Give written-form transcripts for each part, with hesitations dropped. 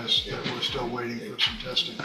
advised that we're still waiting for some testing.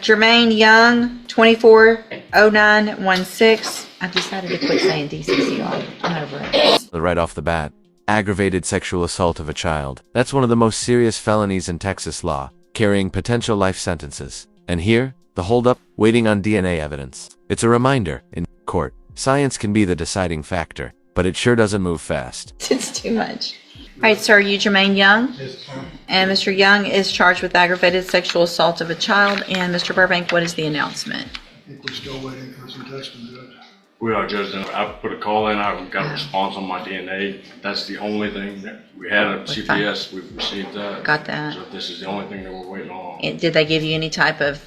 Germaine Young, 240916. I decided to quit saying DCCR. I'm over it. Right off the bat, aggravated sexual assault of a child. That's one of the most serious felonies in Texas law, carrying potential life sentences. And here, the holdup, waiting on DNA evidence. It's a reminder, in court, science can be the deciding factor, but it sure doesn't move fast. It's too much. All right, sir, you Germaine Young? Yes, ma'am. And Mr. Young is charged with aggravated sexual assault of a child. And Mr. Burbank, what is the announcement? I think we're still waiting for some testing, Judge. We are, Judge. I put a call in. I got a response on my DNA. That's the only thing that we had at CPS. We've received that. Got that. So this is the only thing that we're waiting on. And did they give you any type of...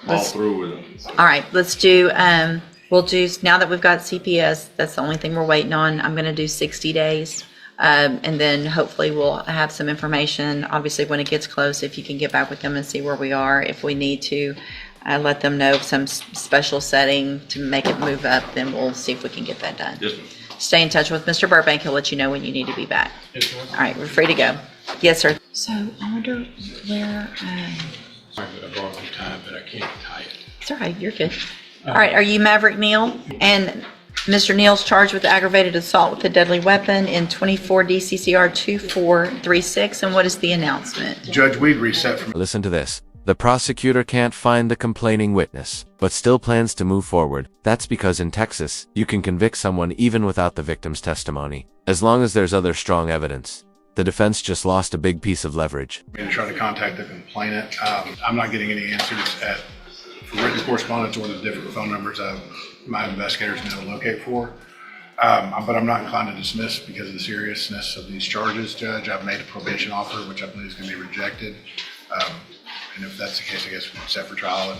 All through with it. All right, let's do, we'll do, now that we've got CPS, that's the only thing we're waiting on. I'm going to do 60 days. And then hopefully we'll have some information. Obviously, when it gets close, if you can get back with them and see where we are. If we need to let them know some special setting to make it move up, then we'll see if we can get that done. Yes, ma'am. Stay in touch with Mr. Burbank. He'll let you know when you need to be back. Yes, ma'am. All right, we're free to go. Yes, sir. So I wonder where... I borrowed some time, but I can't tie it. It's all right, you're good. All right, are you Maverick Neil? And Mr. Neil's charged with aggravated assault with a deadly weapon in 24 DCCR 2436. And what is the announcement? Judge, we'd reset from... Listen to this. The prosecutor can't find the complaining witness, but still plans to move forward. That's because in Texas, you can convict someone even without the victim's testimony, as long as there's other strong evidence. The defense just lost a big piece of leverage. I'm trying to contact the complainant. I'm not getting any answers for written correspondence or the different phone numbers my investigators know to locate for. But I'm not inclined to dismiss because of the seriousness of these charges, Judge. I've made a probation offer, which I believe is going to be rejected. And if that's the case, I guess we're set for trial,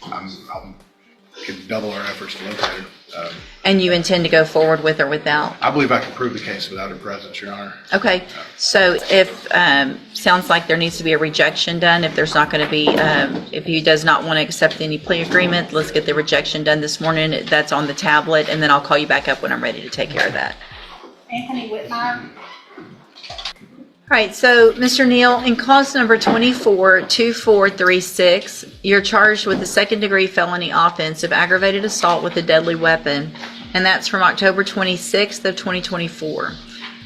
and I'll could double our efforts to locate her. And you intend to go forward with or without? I believe I can prove the case without her presence, Your Honor. Okay, so if, sounds like there needs to be a rejection done. If there's not going to be, if he does not want to accept any plea agreement, let's get the rejection done this morning. That's on the tablet, and then I'll call you back up when I'm ready to take care of that. Anthony Whitmire. All right, so Mr. Neil, in cause number 242436, you're charged with a second-degree felony offense of aggravated assault with a deadly weapon, and that's from October 26th of 2024.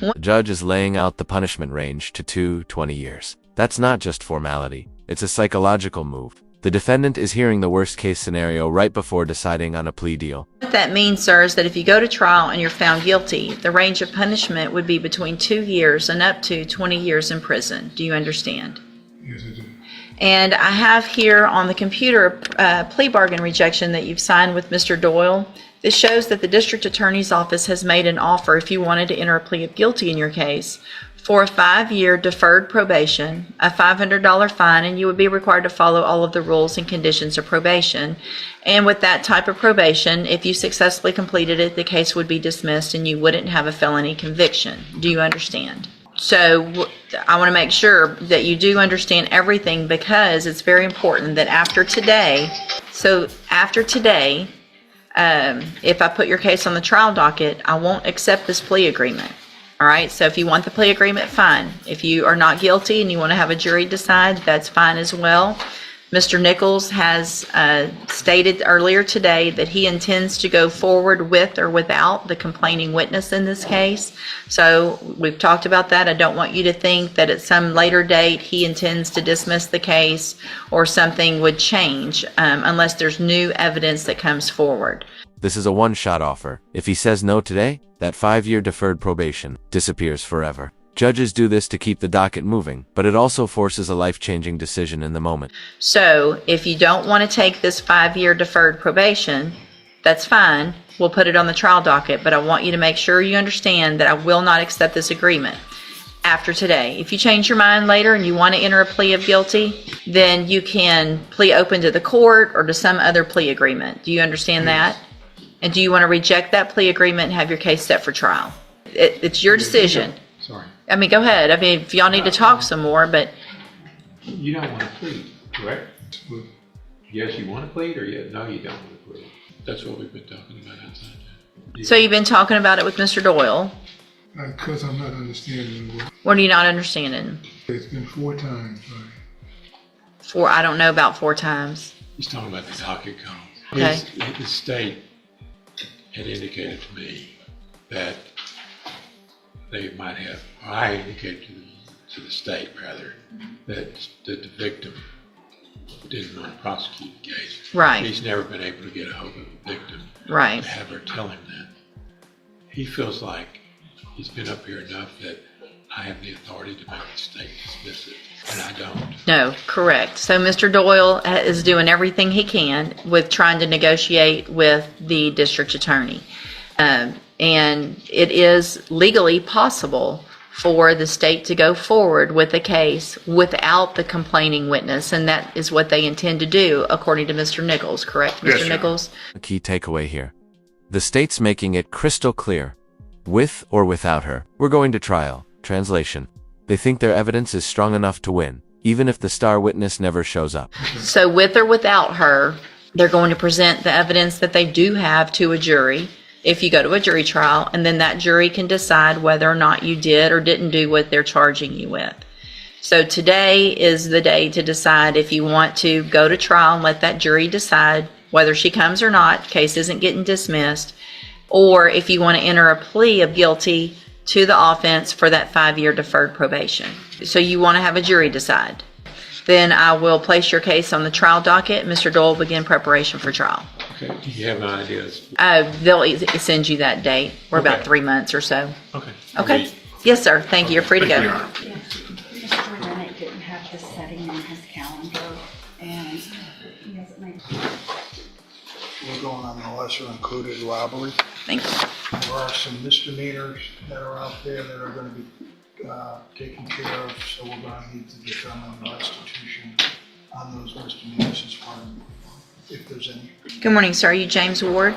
The judge is laying out the punishment range to 2 to 20 years. That's not just formality, it's a psychological move. The defendant is hearing the worst-case scenario right before deciding on a plea deal. What that means, sir, is that if you go to trial and you're found guilty, the range of punishment would be between 2 years and up to 20 years in prison. Do you understand? Yes, I do. And I have here on the computer a plea bargain rejection that you've signed with Mr. Doyle. This shows that the district attorney's office has made an offer, if you wanted to enter a plea of guilty in your case, for a 5-year deferred probation, a $500 fine, and you would be required to follow all of the rules and conditions of probation. And with that type of probation, if you successfully completed it, the case would be dismissed and you wouldn't have a felony conviction. Do you understand? So I want to make sure that you do understand everything, because it's very important that after today, if I put your case on the trial docket, I won't accept this plea agreement. All right, so if you want the plea agreement, fine. If you are not guilty and you want to have a jury decide, that's fine as well. Mr. Nichols has stated earlier today that he intends to go forward with or without the complaining witness in this case. So we've talked about that. I don't want you to think that at some later date he intends to dismiss the case or something would change unless there's new evidence that comes forward. This is a one-shot offer. If he says no today, that 5-year deferred probation disappears forever. Judges do this to keep the docket moving, but it also forces a life-changing decision in the moment. So if you don't want to take this 5-year deferred probation, that's fine. We'll put it on the trial docket, but I want you to make sure you understand that I will not accept this agreement after today. If you change your mind later and you want to enter a plea of guilty, then you can plea open to the court or to some other plea agreement. Do you understand that? And do you want to reject that plea agreement and have your case set for trial? It's your decision. Sorry. I mean, go ahead. I mean, if y'all need to talk some more, but You don't want to plead, correct? Yes, you want to plead, or no, you don't want to plead. That's what we've been talking about outside. so you've been talking about it with Mr. Doyle. Because I'm not understanding what. What are you not understanding? It's been 4 times, right? I don't know about 4 times. He's talking about the docket call. Okay. The state had indicated to me that they might have, or I indicated to the state rather, that the victim didn't want to prosecute the case. Right. He's never been able to get a hold of the victim. Right. To have her tell him that. He feels like he's been up here enough that I have the authority to make the state dismiss it, and I don't. No, correct. So Mr. Doyle is doing everything he can with trying to negotiate with the district attorney. And it is legally possible for the state to go forward with the case without the complaining witness, and that is what they intend to do, according to Mr. Nichols, correct, Yes, Mr. sir. Nichols? A key takeaway here. The state's making it crystal clear. With or without her, we're going to trial. Translation. They think their evidence is strong enough to win, even if the star witness never shows up. So with or without her, they're going to present the evidence that they do have to a jury if you go to a jury trial, and then that jury can decide whether or not you did or didn't do what they're charging you with. So today is the day to decide if you want to go to trial and let that jury decide whether she comes or not, case isn't getting dismissed, or if you want to enter a plea of guilty to the offense for that 5-year deferred probation. So you want to have a jury decide. Then I will place your case on the trial docket. Mr. Doyle will begin preparation for trial. Okay, do you have an idea? They'll send you that date. We're about Okay. 3 months or so. Okay. Okay? Yes, sir. Thank you. You're free to Thank go. you, Your Honor. Mr. Bennett didn't have this setting on his calendar, and he hasn't made. We're going on the lesser included robbery. Thank you. There are some misdemeanors that are out there that are gonna be, taken care of, so we're gonna need to determine the restitution on those misdemeanors as far as, if there's any. Good morning, sir. Are you James Ward?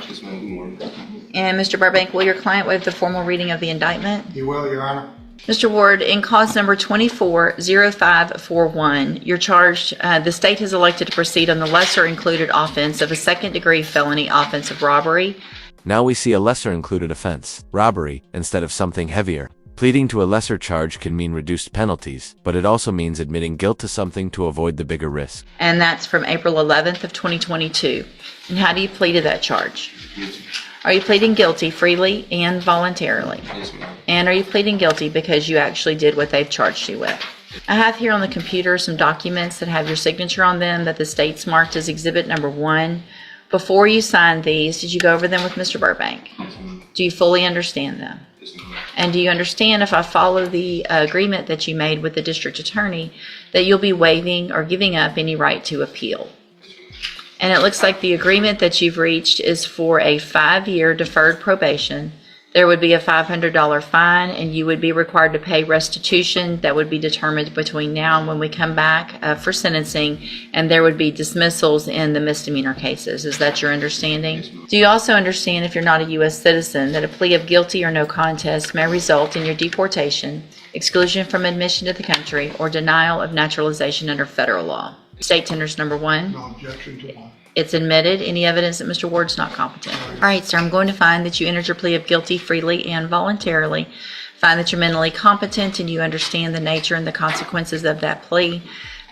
And Mr. Burbank, will your client waive the formal reading of the indictment? You will, Your Honor? Mr. Ward, in cause number 240541, you're charged, the state has elected to proceed on the lesser included offense of a second-degree felony offense of robbery. Now we see a lesser included offense, robbery, instead of something heavier. Pleading to a lesser charge can mean reduced penalties, but it also means admitting guilt to something to avoid the bigger risk. And that's from April 11th of 2022. And how do you plead to that charge? Are you pleading guilty freely and voluntarily? Yes, ma'am. And are you pleading guilty because you actually did what they've charged you with? I have here on the computer some documents that have your signature on them that the state's marked as Exhibit Number 1. Before you signed these, did you go over them with Mr. Burbank? Yes, ma'am. Do you fully understand them? Yes, ma'am. And do you understand, if I follow the agreement that you made with the district attorney, that you'll be waiving or giving up any right to appeal? And it looks like the agreement that you've reached is for a 5-year deferred probation. There would be a $500 fine, and you would be required to pay restitution that would be determined between now and when we come back for sentencing, and there would be dismissals in the misdemeanor cases. Is that your understanding? Do you also understand, if you're not a U.S. citizen, that a plea of guilty or no contest may result in your deportation, exclusion from admission to the country, or denial of naturalization under federal law? State tenders number 1. No objection to one. It's admitted. Any evidence that Mr. Ward's not competent? All right, sir, I'm going to find that you entered your plea of guilty freely and voluntarily. Find that you're mentally competent and you understand the nature and the consequences of that plea.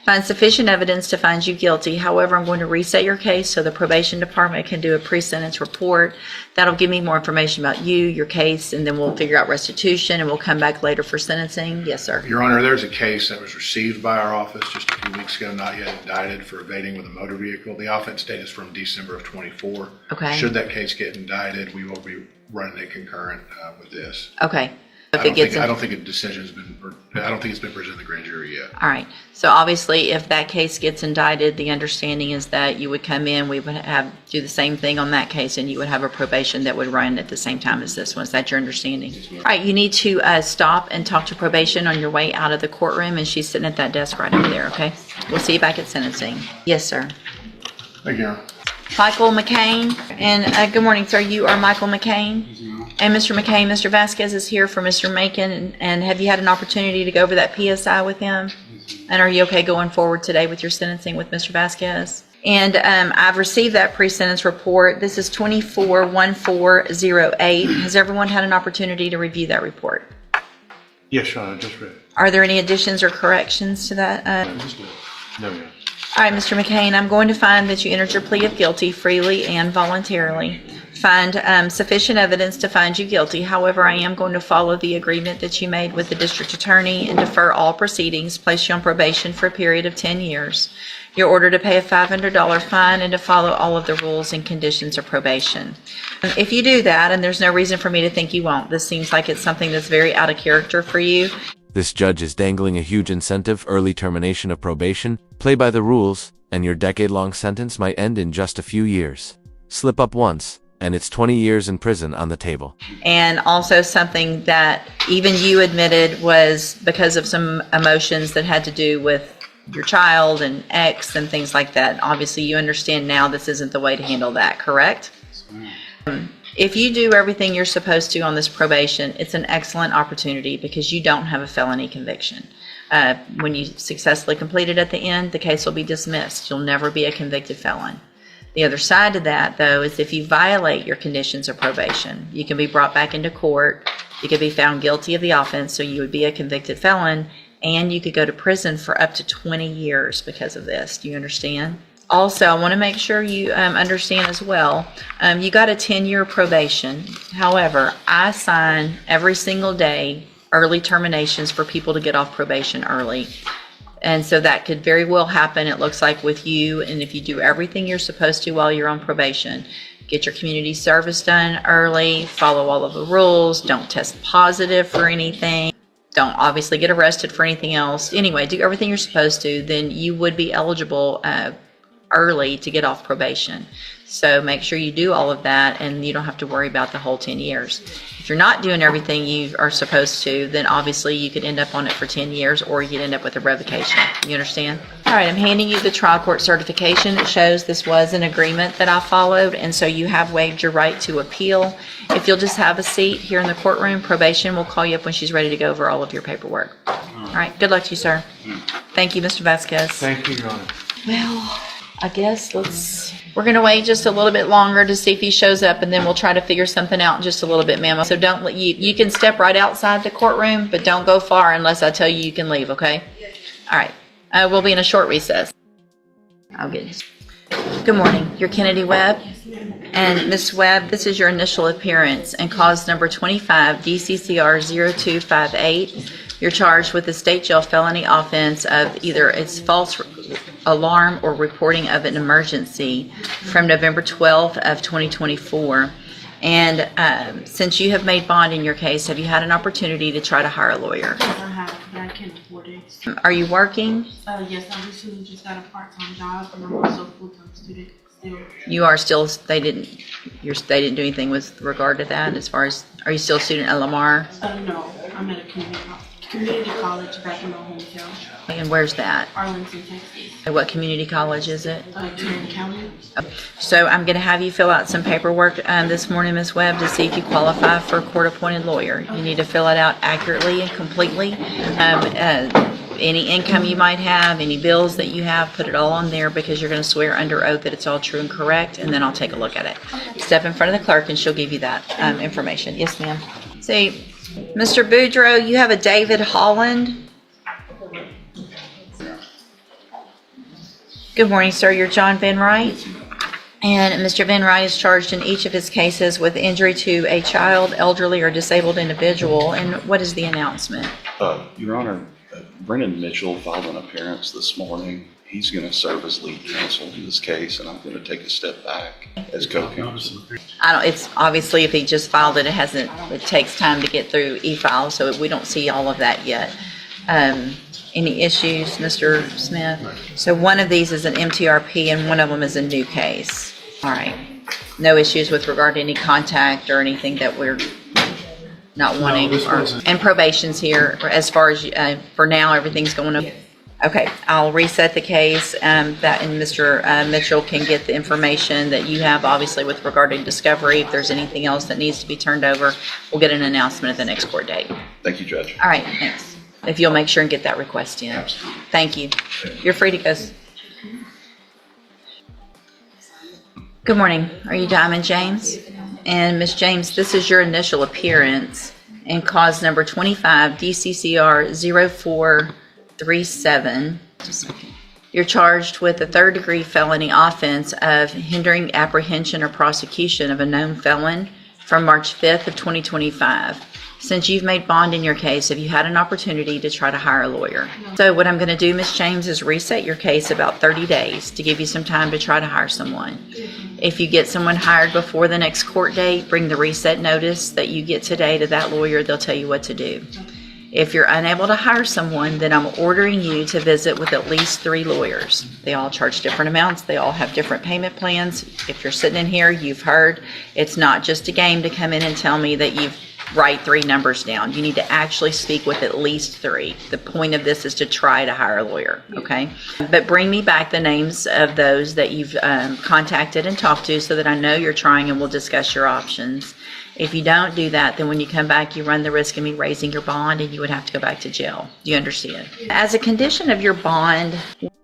Find sufficient evidence to find you guilty. However, I'm going to reset your case so the probation department can do a pre-sentence report. That'll give me more information about you, your case, and then we'll figure out restitution, and we'll come back later for sentencing. Yes, sir. Your Honor, there's a case that was received by our office just a few weeks ago, not yet indicted, for evading with a motor vehicle. The offense date is from December of '24. Okay. Should that case get indicted, we will be running it concurrent with this. Okay. If I it don't gets think, I don't think a decision's been, I don't think it's been presented to the grand jury yet. All right. So obviously, if that case gets indicted, the understanding is that you would come in, we would do the same thing on that case, and you would have a probation that would run at the same time as this one. Is that your understanding? All right. You need to stop and talk to probation on your way out of the courtroom, and she's sitting at that desk right over there, okay? We'll see you back at sentencing. Yes, sir. Thank you, Your Honor. Michael McCain. And good morning, sir. You are Michael McCain? And Mr. McCain, Mr. Vasquez is here for Mr. Macon. And have you had an opportunity to go over that PSI with him? And are you okay going forward today with your sentencing with Mr. Vasquez? And I've received that pre-sentence report. This is 241408. Has everyone had an opportunity to review that report? Yes, Your Honor, just read. Are there any additions or corrections to that? No, Your Honor. All right, Mr. McCain, I'm going to find that you entered your plea of guilty freely and voluntarily. Find sufficient evidence to find you guilty. However, I am going to follow the agreement that you made with the district attorney and defer all proceedings, place you on probation for a period of 10 years. You're ordered to pay a $500 fine and to follow all of the rules and conditions of probation. If you do that, and there's no reason for me to think you won't, this seems like it's something that's very out of character for you. This judge is dangling a huge incentive, early termination of probation, play by the rules, and your decade-long sentence might end in just a few years. Slip up once, and it's 20 years in prison on the table. And also something that even you admitted was because of some emotions that had to do with your child and ex and things like that. Obviously, you understand now this isn't the way to handle that, correct? If you do everything you're supposed to on this probation, it's an excellent opportunity because you don't have a felony conviction. When you successfully complete it at the end, the case will be dismissed. You'll never be a convicted felon. The other side to that, though, is if you violate your conditions of probation, you can be brought back into court, you could be found guilty of the offense, so you would be a convicted felon, and you could go to prison for up to 20 years because of this. Do you understand? Also, I want to make sure you understand as well, you got a 10-year probation. However, I sign every single day early terminations for people to get off probation early. And so that could very well happen, it looks like, with you. And if you do everything you're supposed to while you're on probation, get your community service done early, follow all of the rules, don't test positive for anything, don't obviously get arrested for anything else. Anyway, do everything you're supposed to, then you would be eligible early to get off probation. So make sure you do all of that and you don't have to worry about the whole 10 years. If you're not doing everything you are supposed to, then obviously you could end up on it for 10 years or you could end up with a revocation. You understand? All right, I'm handing you the trial court certification. It shows this was an agreement that I followed, and so you have waived your right to appeal. If you'll just have a seat here in the courtroom, probation will call you up when she's ready to go over all of your paperwork. All right, good luck to you, sir. Thank you, Mr. Vasquez. Thank you, Your Honor. Well, I guess we're going to wait just a little bit longer to see if he shows up, and then we'll try to figure something out in just a little bit, ma'am. So don't let you can step right outside the courtroom, but don't go far unless I tell you you can leave, okay? All right. We'll be in a short recess. I'll get you. Good morning. You're Kennedy Webb. And Ms. Webb, this is your initial appearance and cause number 25 DCCR 0258. You're charged with the state jail felony offense of either it's false alarm or reporting of an emergency from November 12th of 2024. And since you have made bond in your case, have you had an opportunity to try to hire a lawyer? Yes, I have, but I can't afford it. Are you working? Yes, I recently just got a part-time job, and I'm also a full-time student still. You are still, they didn't do anything with regard to that as far as, are you still a student at Lamar? No, I'm at a community college back in my hometown, And where's that? Arlington, Texas. And what community college is it? Germaine County. So I'm going to have you fill out some paperwork this morning, Ms. Webb, to see if you qualify for a court-appointed lawyer. You need to fill it out accurately and completely. Any income you might have, any bills that you have, put it all on there because you're going to swear under oath that it's all true and correct, and then I'll take a look at it. Step in front of the clerk and she'll give you that information. Yes, ma'am. See, Mr. Boudreaux, you have a David Holland. Good morning, sir. You're John Van Wright. And Mr. Van Wright is charged in each of his cases with injury to a child, elderly, or disabled individual. And what is the announcement? Your Honor, Brennan Mitchell filed an appearance this morning. He's going to serve as lead counsel in this case, and I'm going to take a step back as co-counsel. It's obviously if he just filed it, it takes time to get through e-file, so we don't see all of that yet. Any issues, Mr. Smith? So one of these is an MTRP and one of them is a new case. All right. No issues with regard to any contact or anything that we're not wanting? And probation's here as far as, for now, everything's going up. Okay, I'll reset the case and Mr. Mitchell can get the information that you have, obviously, with regard to discovery. If there's anything else that needs to be turned over, we'll get an announcement at the next court date. Thank you, Judge. All right, thanks. If you'll make sure and get that request in. Absolutely. Thank you. You're free to go. Good morning. Are you Diamond James? And Ms. James, this is your initial appearance in cause number 25 DCCR 0437. Just a second. You're charged with a third-degree felony offense of hindering apprehension or prosecution of a known felon from March 5th of 2025. Since you've made bond in your case, have you had an opportunity to try to hire a lawyer? So what I'm going to do, Ms. James, is reset your case about 30 days to give you some time to try to hire someone. If you get someone hired before the next court date, bring the reset notice that you get today to that lawyer. They'll tell you what to do. If you're unable to hire someone, then I'm ordering you to visit with at least 3 lawyers. They all charge different amounts. They all have different payment plans. If you're sitting in here, you've heard it's not just a game to come in and tell me that you've write 3 numbers down. You need to actually speak with at least 3. The point of this is to try to hire a lawyer, okay? But bring me back the names of those that you've contacted and talked to so that I know you're trying and we'll discuss your options. If you don't do that, then when you come back, you run the risk of me raising your bond and you would have to go back to jail. Do you understand? As a condition of your bond...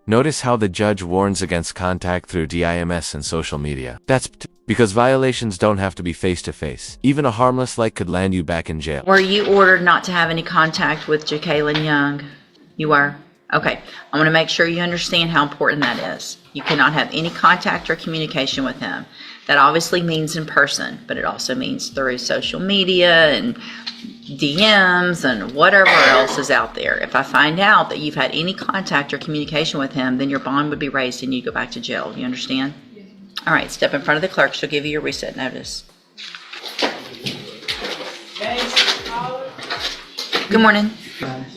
Notice how the judge warns against contact through DIMS and social media. That's because violations don't have to be face-to-face. Even a harmless light could land you back in jail. Were you ordered not to have any contact with Germaine Young? You were? Okay. I want to make sure you understand how important that is. You cannot have any contact or communication with him. That obviously means in person, but it also means through social media and DMs and whatever else is out there. If I find out that you've had any contact or communication with him, then your bond would be raised and you go back to jail. You understand? All right, step in front of the clerk. She'll give you your reset notice. Good morning.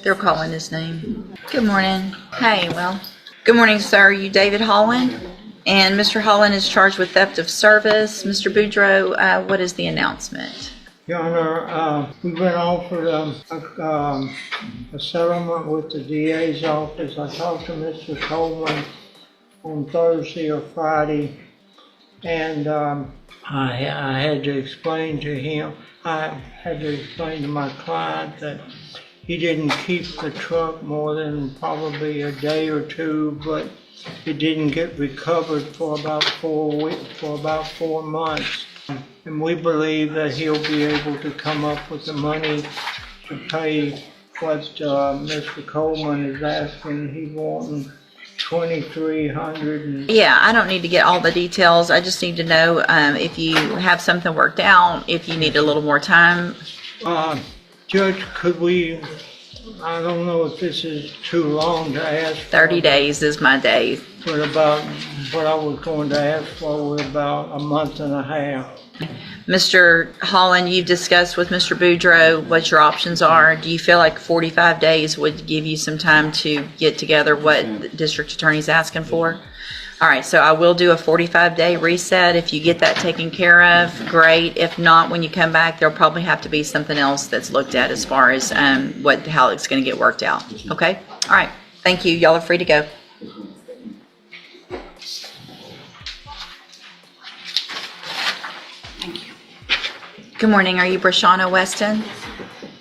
They're calling his name. Good morning. Hey, well, good morning, sir. You David Holland? And Mr. Holland is charged with theft of service. Mr. Boudreaux, what is the announcement? Your Honor, we've been offered a settlement with the DA's office. I talked to Mr. Coleman on Thursday or Friday, and I had to explain to him, I had to explain to my client that he didn't keep the truck more than probably a day or 2, but it didn't get recovered for about 4 weeks, for about 4 months. And we believe that he'll be able to come up with the money to pay what Mr. Coleman is asking. He's wanting $2,300. Yeah, I don't need to get all the details. I just need to know if you have something worked out, if you need a little more time. Judge, could we, I don't know if this is too long to ask for. 30 days is my day. But about what I was going to ask for was about a month and a half. Mr. Holland, you've discussed with Mr. Boudreaux what your options are. Do you feel like 45 days would give you some time to get together what the district attorney's asking for? All right, so I will do a 45-day reset. If you get that taken care of, great. If not, when you come back, there'll probably have to be something else that's looked at as far as how it's going to get worked out. Okay? All right. Thank you. Y'all are free to go. Good morning. Are you Brashana Weston?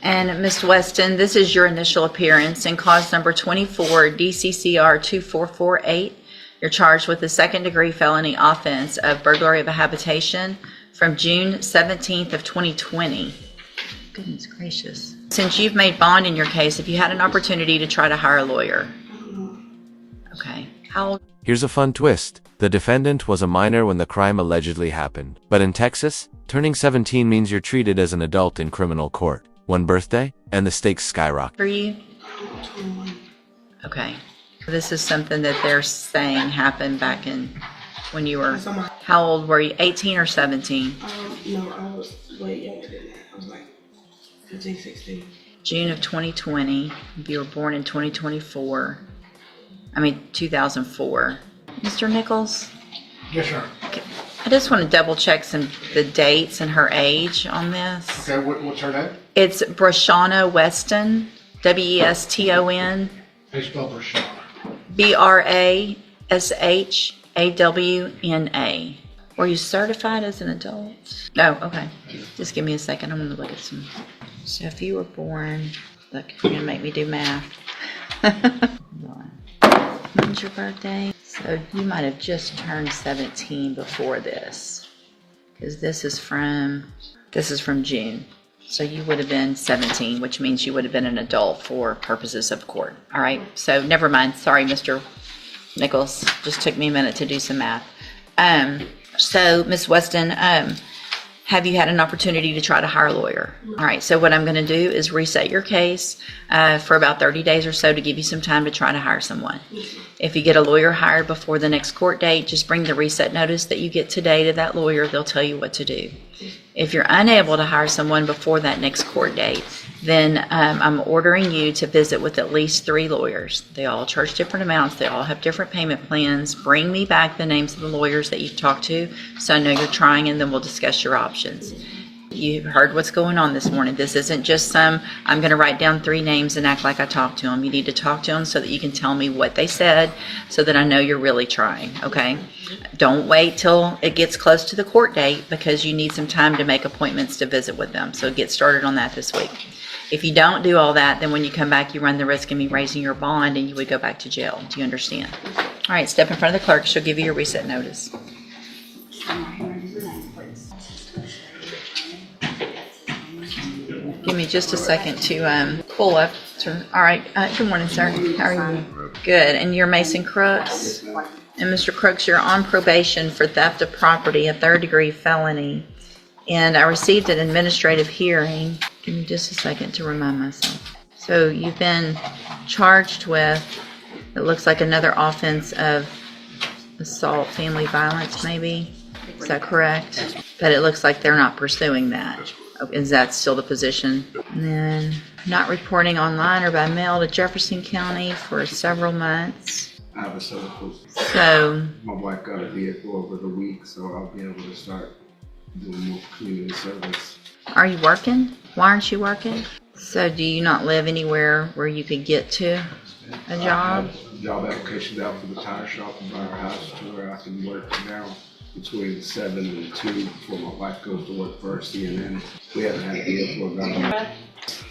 And Ms. Weston, this is your initial appearance in cause number 24, DCCR 2448. You're charged with the second-degree felony offense of burglary of a habitation from June 17th of 2020. Goodness gracious. Since you've made bond in your case, have you had an opportunity to try to hire a lawyer? Okay. How old? Here's a fun twist. The defendant was a minor when the crime allegedly happened. But in Texas, turning 17 means you're treated as an adult in criminal court. One birthday, and the stakes skyrocket. Are you? Okay. This is something that they're saying happened back in when you were, how old were you, 18 or 17? No, I was way younger than that. I was like 15, 16. June of 2020. You were born in 2004. 2004. Mr. Nichols? Yes, sir. I just want to double check the dates and her age on this. Okay, what's her name? It's Brashana Weston, Weston, How you spell Brashana? Brashawna. Were you certified as an adult? No, okay. Just give me a second. I'm going to look at some. So if you were born, look, you're going to make me do math. When's your birthday? So you might have just turned 17 before this, because this is from June. So you would have been 17, which means you would have been an adult for purposes of court. All right. So never mind. Sorry, Mr. Nichols. Just took me a minute to do some math. So, Ms. Weston, have you had an opportunity to try to hire a lawyer? All right, so what I'm going to do is reset your case for about 30 days or so to give you some time to try to hire someone. If you get a lawyer hired before the next court date, just bring the reset notice that you get today to that lawyer. They'll tell you what to do. If you're unable to hire someone before that next court date, then I'm ordering you to visit with at least 3 lawyers. They all charge different amounts. They all have different payment plans. Bring me back the names of the lawyers that you've talked to so I know you're trying, and then we'll discuss your options. You've heard what's going on this morning. This isn't just I'm going to write down 3 names and act like I talked to them. You need to talk to them so that you can tell me what they said so that I know you're really trying, okay? Don't wait till it gets close to the court date because you need some time to make appointments to visit with them. So get started on that this week. If you don't do all that, then when you come back, you run the risk of me raising your bond and you would go back to jail. Do you understand? All right, step in front of the clerk. She'll give you your reset notice. Give me just a second to pull up. All right. Good morning, sir. How are you? Good. And you're Mason Crooks? And Mr. Crooks, you're on probation for theft of property, a 3rd-degree felony. And I received an administrative hearing. Give me just a second to remind myself. So you've been charged with, it looks like another offense of assault, family violence, maybe? Is that correct? But it looks like they're not pursuing that. Is that still the position? And then not reporting online or by mail to Jefferson County for several months. I have a set of proof. So My wife got a vehicle over the week, so I'll be able to start doing more community service. are you working? Why aren't you working? So do you not live anywhere where you could get to a job? I have job applications out for the tire shop in our house to where I can work now between 7 and 2 before my wife goes to work for CNN. We haven't had a vehicle about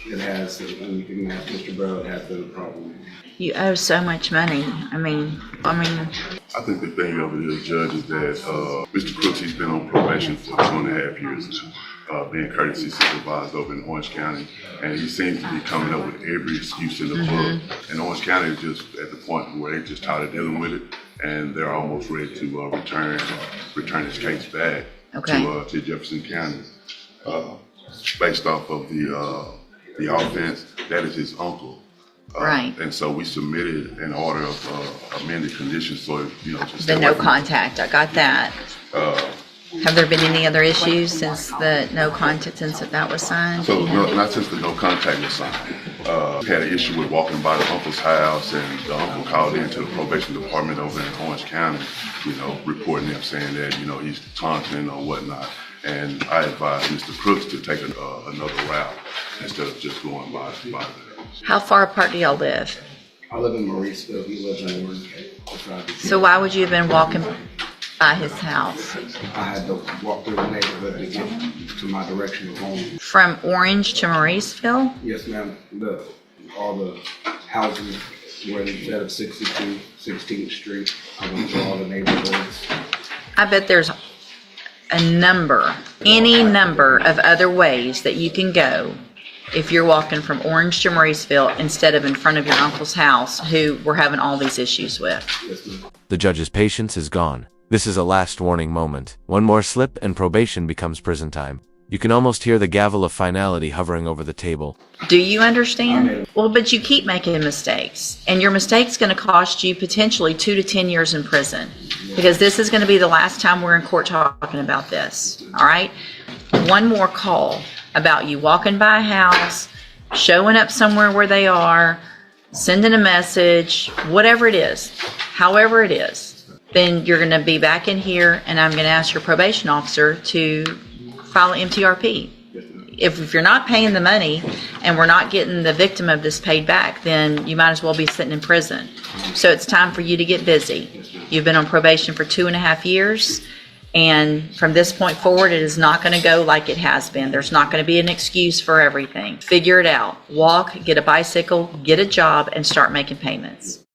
it has, and you can ask Mr. Brown, it has been a problem. You owe so much money. I mean. I think the thing of it is, Judge, is that Mr. Crooks, he's been on probation for 2.5 years now, being courtesy supervised over in Orange County, and he seems to be coming up with every excuse in the book. And Orange County is just at the point where they just tired of dealing with it, and they're almost ready to return his case back to Jefferson County, based off of the offense. That is his uncle. Right. And so we submitted an order of amended conditions, so just The no contact, I got that. Have there been any other issues since the no contact, since that was signed? So not since the no contact was signed. We had an issue with walking by the uncle's house, and the uncle called into the probation department over in Orange County, reporting him saying that he's taunting or whatnot. And I advised Mr. Crooks to take another route instead of just going by there. How far apart do y'all live? I live in Mauriceville, he lives in Orange. So why would you have been walking by his house? I had to walk through the neighborhood to get to my direction of home. From Orange to Mauriceville? Yes, ma'am. All the houses were instead of 62, 16th Street. I went through all the neighborhoods. I bet there's any number of other ways that you can go if you're walking from Orange to Mauriceville instead of in front of your uncle's house, who we're having all these issues with. The judge's patience is gone. This is a last warning moment. One more slip and probation becomes prison time. You can almost hear the gavel of finality hovering over the table. Do you understand? Well, but you keep making mistakes, and your mistake's going to cost you potentially 2 to 10 years in prison, because this is going to be the last time we're in court talking about this, all right? One more call about you walking by a house, showing up somewhere where they are, sending a message, whatever it is, however it is, then you're going to be back in here, and I'm going to ask your probation officer to file an MTRP. If you're not paying the money and we're not getting the victim of this paid back, then you might as well be sitting in prison. So it's time for you to get busy. You've been on probation for 2.5 years, and from this point forward, it is not going to go like it has been. There's not going to be an excuse for everything. Figure it out. Walk, get a bicycle, get a job, and start making payments.